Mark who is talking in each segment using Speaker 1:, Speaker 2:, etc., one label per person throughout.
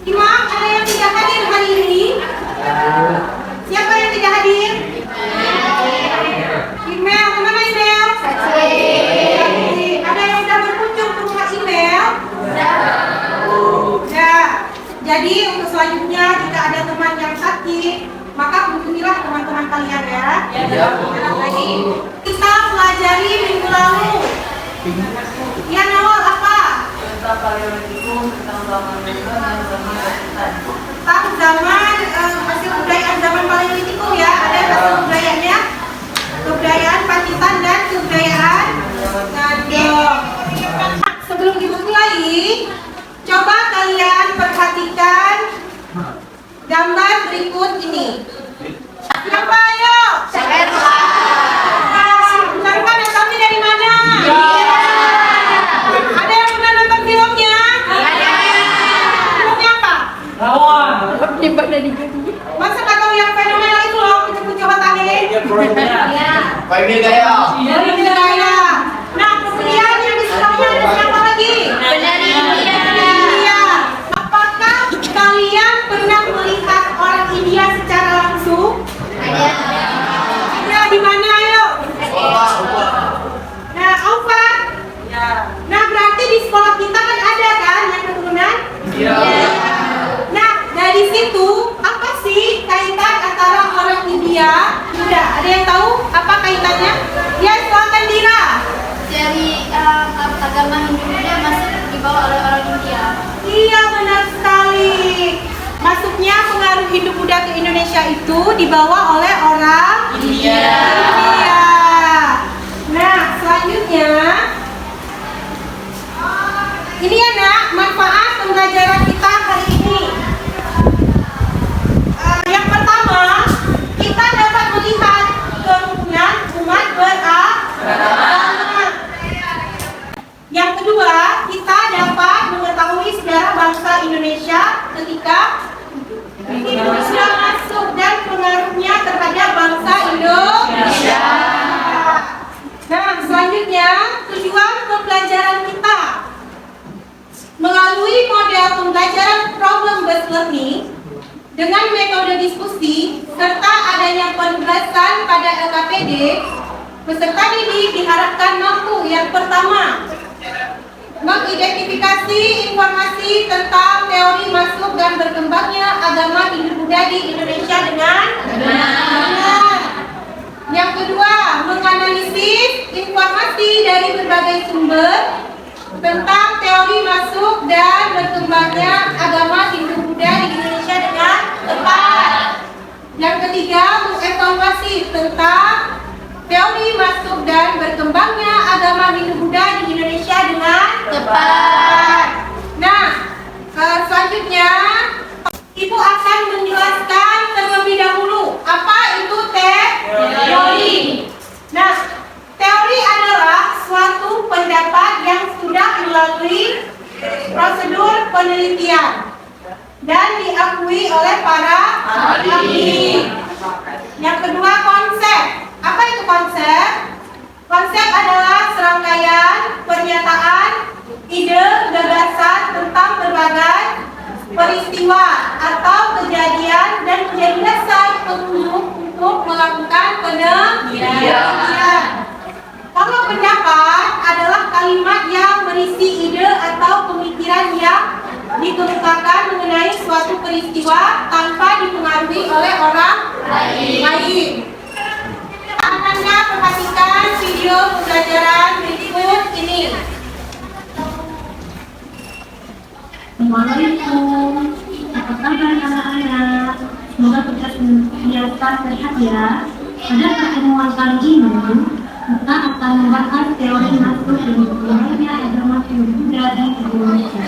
Speaker 1: Imam, ada yang tidak hadir hari ini? Siapa yang tidak hadir? Email, kemana email? Ada yang sudah berkunjung ke rumah email? Ya. Jadi untuk selanjutnya jika ada teman yang sakit, maka kunjungilah teman-teman kalian ya. Lagi. Kita pelajari minggu lalu. Ya Nawal apa?
Speaker 2: Tentang paleolitikum, tentang zaman dan zaman
Speaker 1: Tentang zaman hasil kebudayaan zaman paleolitikum ya. Ada hasil kebudayaannya, kebudayaan Pacitan dan kebudayaan Ngado. Sebelum dimulai, coba kalian perhatikan gambar berikut ini. Siapa ayo? Bukankah datangnya dari mana? Ada yang pernah nonton filmnya? Filmnya apa? Masa nggak tahu yang fenomenal itu loh, kita coba tanya.
Speaker 3: Family Gaya.
Speaker 1: Nah, kemudian yang di sebelahnya ada siapa lagi? India. Apakah kalian pernah melihat orang India secara langsung? Ada di mana ayo? Nah, Aufa. Nah, berarti di sekolah kita kan ada kan yang keturunan?
Speaker 3: Iya.
Speaker 1: Nah, dari situ apa sih kaitan antara orang India? Sudah, ada yang tahu apa kaitannya? Ya, silakan Dira.
Speaker 4: Dari agama Hindu-Buddha masih dibawa oleh orang India.
Speaker 1: Iya, benar sekali. Masuknya pengaruh Hindu-Buddha ke Indonesia itu dibawa oleh orang
Speaker 2: India.
Speaker 1: Nah, selanjutnya ini ya nak, manfaat pembelajaran kita hari ini. Yang pertama, kita dapat melihat kerukunan umat beragama. Yang kedua, kita dapat mengetahui sejarah bangsa Indonesia ketika Indonesia masuk dan pengaruhnya terhadap bangsa Indonesia. Nah, selanjutnya tujuan pembelajaran kita melalui model pembelajaran problem based learning dengan metode diskusi serta adanya penugasan pada LKPD, peserta didik diharapkan mampu yang pertama mengidentifikasi informasi tentang teori masuk dan berkembangnya agama Hindu-Buddha di Indonesia dengan benar. Yang kedua, menganalisis informasi dari berbagai sumber tentang teori masuk dan berkembangnya agama Hindu-Buddha di Indonesia dengan tepat. Yang ketiga, mengevaluasi tentang teori masuk dan berkembangnya agama Hindu-Buddha di Indonesia dengan tepat. Nah, selanjutnya Ibu akan menjelaskan terlebih dahulu apa itu teori. Nah, teori adalah suatu pendapat yang sudah melalui prosedur penelitian dan diakui oleh para ahli. Yang kedua, konsep. Apa itu konsep? Konsep adalah serangkaian pernyataan, ide, gagasan tentang berbagai peristiwa atau kejadian dan menjadi dasar petunjuk untuk melakukan penelitian. Kalau pendapat adalah kalimat yang berisi ide atau pemikiran yang dikemukakan mengenai suatu peristiwa tanpa dipengaruhi oleh orang lain. Anda perhatikan video pembelajaran berikut ini.
Speaker 5: Assalamualaikum, apa kabar anak-anak? Semoga kita senantiasa sehat ya. Pada pertemuan kali ini, kita akan membahas teori masuk dan berkembangnya agama Hindu-Buddha di Indonesia.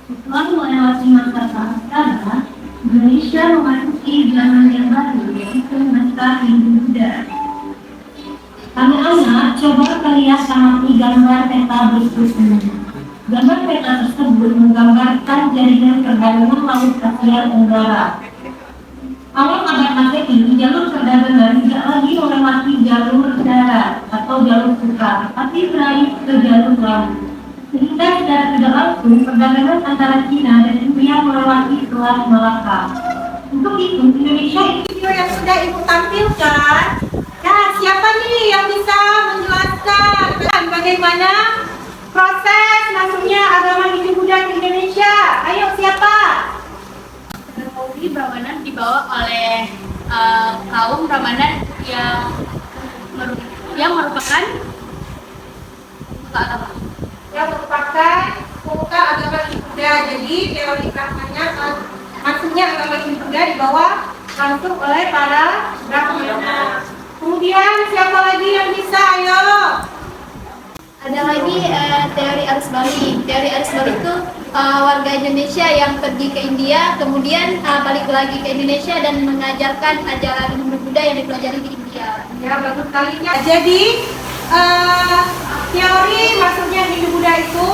Speaker 5: Setelah melewati masa prasejarah, Indonesia memasuki zaman yang baru, yaitu masa Hindu-Buddha. Anak-anak, coba kalian amati gambar peta berikut ini. Gambar peta tersebut menggambarkan jaringan perdagangan laut Asia Tenggara. Awal abad Masehi, jalur perdagangan tidak lagi melewati jalur darat atau jalur sutra, tapi beralih ke jalur laut. Sehingga secara tidak langsung perdagangan antara Cina dan India melewati Selat Malaka. Untuk itu, Indonesia
Speaker 1: Video yang sudah Ibu tampilkan. Nah, siapa nih yang bisa menjelaskan bagaimana proses masuknya agama Hindu Buddha ke Indonesia? Ayo, siapa?
Speaker 4: Kronologi Brahmanan dibawa oleh kaum Brahmanan yang merupakan agama.
Speaker 1: Yang merupakan pemuka agama Hindu Buddha. Jadi teori Brahmana maksudnya agama Hindu Buddha dibawa langsung oleh para Brahmana. Kemudian siapa lagi yang bisa? Ayo.
Speaker 4: Ada lagi teori arus balik. Teori arus balik itu warga Indonesia yang pergi ke India, kemudian balik lagi ke Indonesia dan mengajarkan ajaran Hindu Buddha yang dipelajari di India.
Speaker 1: Ya, bagus sekalinya. Jadi teori masuknya Hindu Buddha itu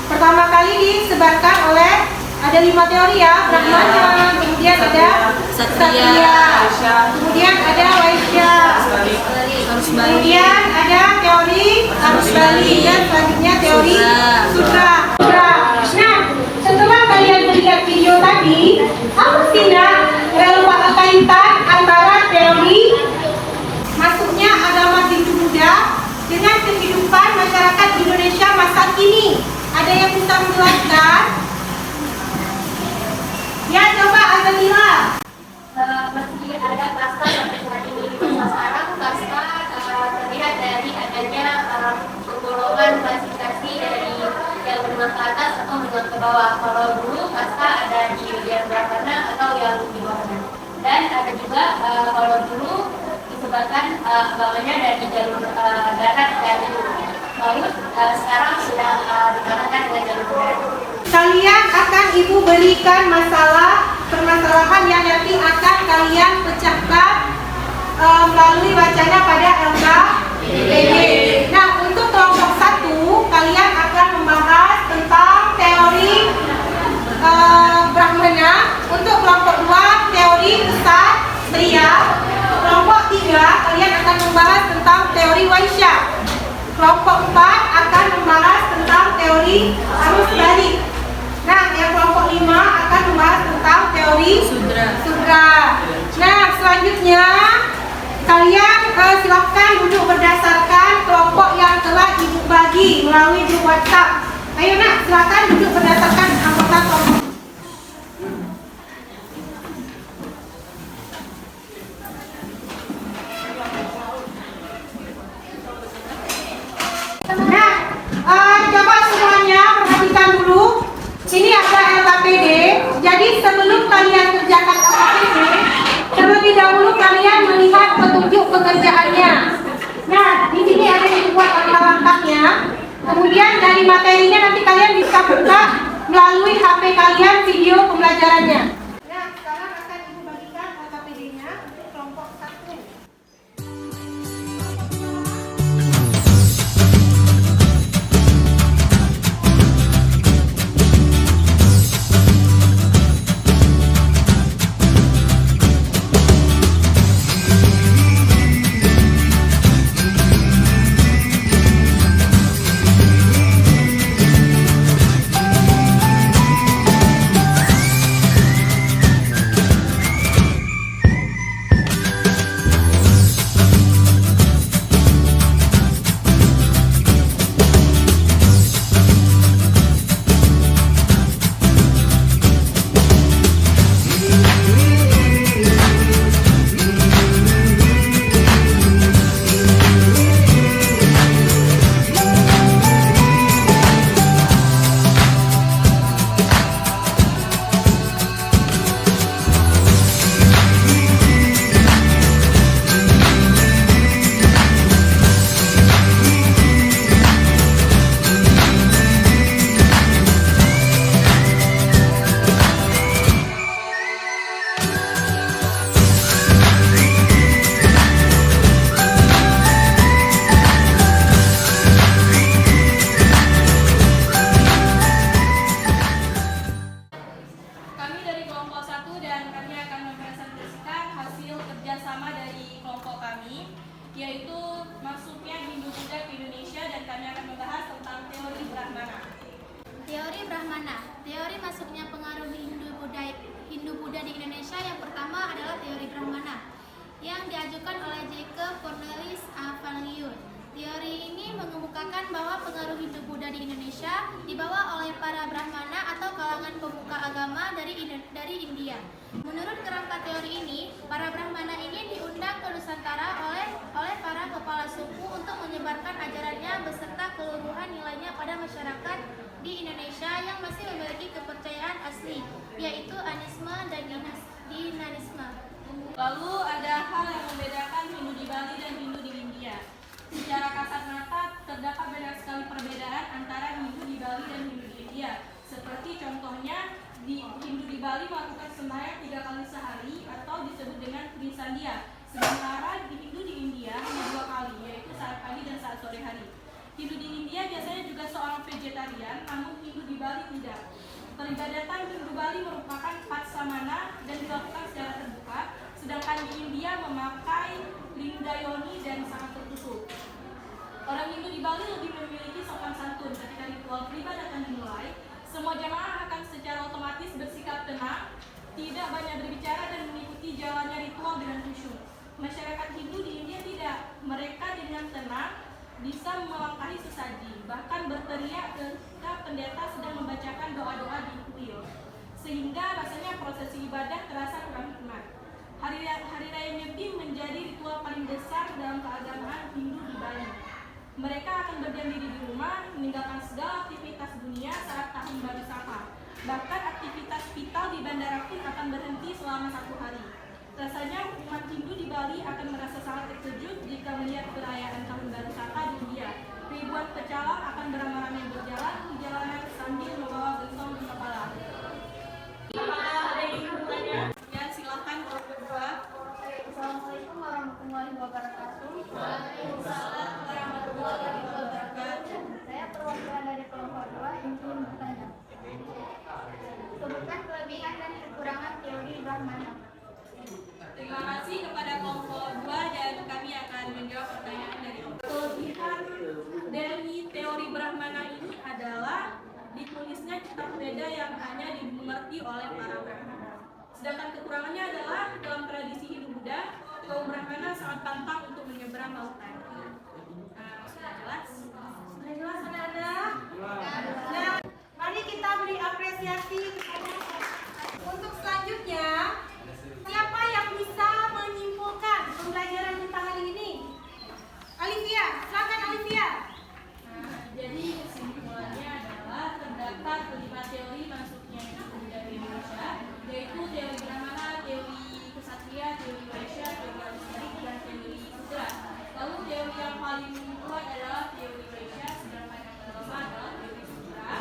Speaker 1: pertama kali disebarkan oleh ada 5 teori ya, Brahmana, kemudian ada Satya, kemudian ada Vaishya, kemudian ada teori arus balik dan selanjutnya teori sutra. Nah, setelah kalian melihat video tadi, apa sih relevan kaitan antara teori masuknya agama Hindu Buddha dengan kehidupan masyarakat Indonesia masa kini? Ada yang bisa menjelaskan? Ya, coba Azalila.
Speaker 4: Meski ada kasta sampai saat ini sekarang kasta terlihat dari adanya penggolongan klasifikasi dari yang menengah ke atas atau menengah ke bawah. Kalau dulu kasta ada di yang Brahmana atau yang di bawahnya. Dan ada juga kalau dulu disebabkan agamanya dari jalur darat dan laut, sekarang sudah dikatakan dengan jalur darat.
Speaker 1: Kalian akan Ibu berikan permasalahan yang nanti akan kalian pecahkan melalui wacana pada LKPD. Nah, untuk kelompok 1 kalian akan membahas tentang teori Brahmana. Untuk kelompok 2 teori Kshatriya. Kelompok 3 kalian akan membahas tentang teori Vaishya. Kelompok 4 akan membahas tentang teori arus balik. Nah, yang kelompok 5 akan membahas tentang teori Sudra. Nah, selanjutnya kalian silakan duduk berdasarkan kelompok yang telah Ibu bagi melalui grup WhatsApp. Ayo nak, silakan duduk berdasarkan anggota kelompok. Nah, coba semuanya perhatikan dulu. Ini ada LKPD. Jadi sebelum kalian kerjakan LKPD, terlebih dahulu kalian melihat petunjuk pekerjaannya. Nah, di sini ada yang dibuat langkah-langkahnya. Kemudian dari materinya nanti kalian bisa buka melalui HP kalian video pembelajarannya. Nah, sekarang akan Ibu bagikan LKPD-nya untuk kelompok 1.
Speaker 4: menyatakan bahwa pengaruh Hindu-Buddha di Indonesia dibawa oleh para Brahmana atau kalangan pemuka agama dari India. Menurut kerangka teori ini, para Brahmana ini diundang ke Nusantara oleh para kepala suku untuk menyebarkan ajarannya beserta keluruhan nilainya pada masyarakat di Indonesia yang masih memiliki kepercayaan asli, yaitu anisme dan dinanisme.
Speaker 1: Lalu ada hal yang membedakan Hindu di Bali dan Hindu di India. Secara kasat mata terdapat banyak sekali perbedaan antara Hindu di Bali dan Hindu di India. Seperti contohnya, Hindu di Bali melakukan sembahyang 3 kali sehari atau disebut dengan Trisandia. Sementara Hindu di India hanya 2 kali, yaitu saat pagi dan saat sore hari. Hindu di India biasanya juga seorang vegetarian, namun Hindu di Bali tidak. Peribadatan Hindu Bali merupakan patsamana dan dilakukan secara terbuka, sedangkan di India memakai lingdayoni dan sangat tertutup. Orang Hindu di Bali lebih memiliki sopan santun. Ketika ritual peribadatan dimulai, semua jamaah akan secara otomatis bersikap tenang, tidak banyak berbicara dan mengikuti jalannya ritual dengan khusyuk. Masyarakat Hindu di India tidak. Mereka dengan tenang bisa melangkahi sesaji, bahkan berteriak ketika pendeta sedang membacakan doa-doa di kuil, sehingga rasanya prosesi ibadah terasa kurang nikmat. Hari Raya Nyepi menjadi ritual paling besar dalam keagamaan Hindu di Bali. Mereka akan berdiam diri di rumah, meninggalkan segala aktivitas dunia saat tahun baru Saka. Bahkan aktivitas vital di bandara pun akan berhenti selama 1 hari. Rasanya umat Hindu di Bali akan merasa sangat terkejut jika melihat perayaan tahun baru Saka di India. Ribuan pecalang akan beramai-ramai berjalan di jalanan sambil membawa gentong di kepala. Apakah ada yang ingin bertanya? Ya, silakan kalau berdua.
Speaker 4: Assalamualaikum warahmatullahi wabarakatuh.
Speaker 1: Waalaikumsalam warahmatullahi wabarakatuh.
Speaker 4: Saya perwakilan dari kelompok 2 ingin bertanya. Sebutkan kelebihan dan kekurangan teori Brahmana.
Speaker 1: Terima kasih kepada kelompok 2 dan kami akan menjawab pertanyaan dari kelebihan dari teori Brahmana ini adalah ditulisnya kitab Veda yang hanya dimengerti oleh para Brahmana. Sedangkan kekurangannya adalah dalam tradisi Hindu-Buddha, kaum Brahmana sangat pantang untuk menyeberang lautan. Sudah jelas? Sudah jelas anak-anak? Nah, mari kita beri apresiasi kepada untuk selanjutnya. Siapa yang bisa menyimpulkan pembelajaran kita hari ini? Alivia, silakan Alivia. Jadi kesimpulannya adalah terdapat 5 teori masuknya Hindu-Buddha di Indonesia, yaitu teori Brahmana, teori Ksatria, teori Vaishya, teori Alistirik, dan teori Sudra. Lalu teori yang paling kuat adalah teori Vaishya, sedangkan yang kelima adalah teori Sudra.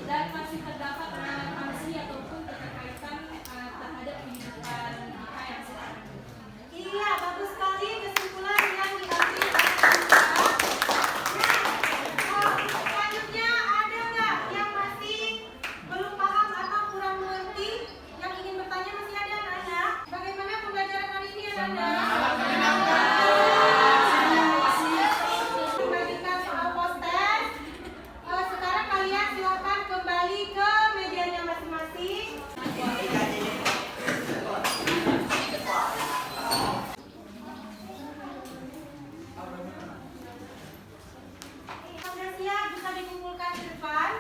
Speaker 1: Dan masih terdapat relevansi ataupun keterkaitan terhadap kehidupan kita yang sekarang. Iya, bagus sekali kesimpulan yang diambil oleh kita. Selanjutnya ada nggak yang masih belum paham atau kurang mengerti? Yang ingin bertanya masih ada anak-anak? Bagaimana pembelajaran hari ini anak-anak? Dibagikan soal poster. Sekarang kalian silakan kembali ke mejanya masing-masing. Sudah siap, bisa dikumpulkan ke depan.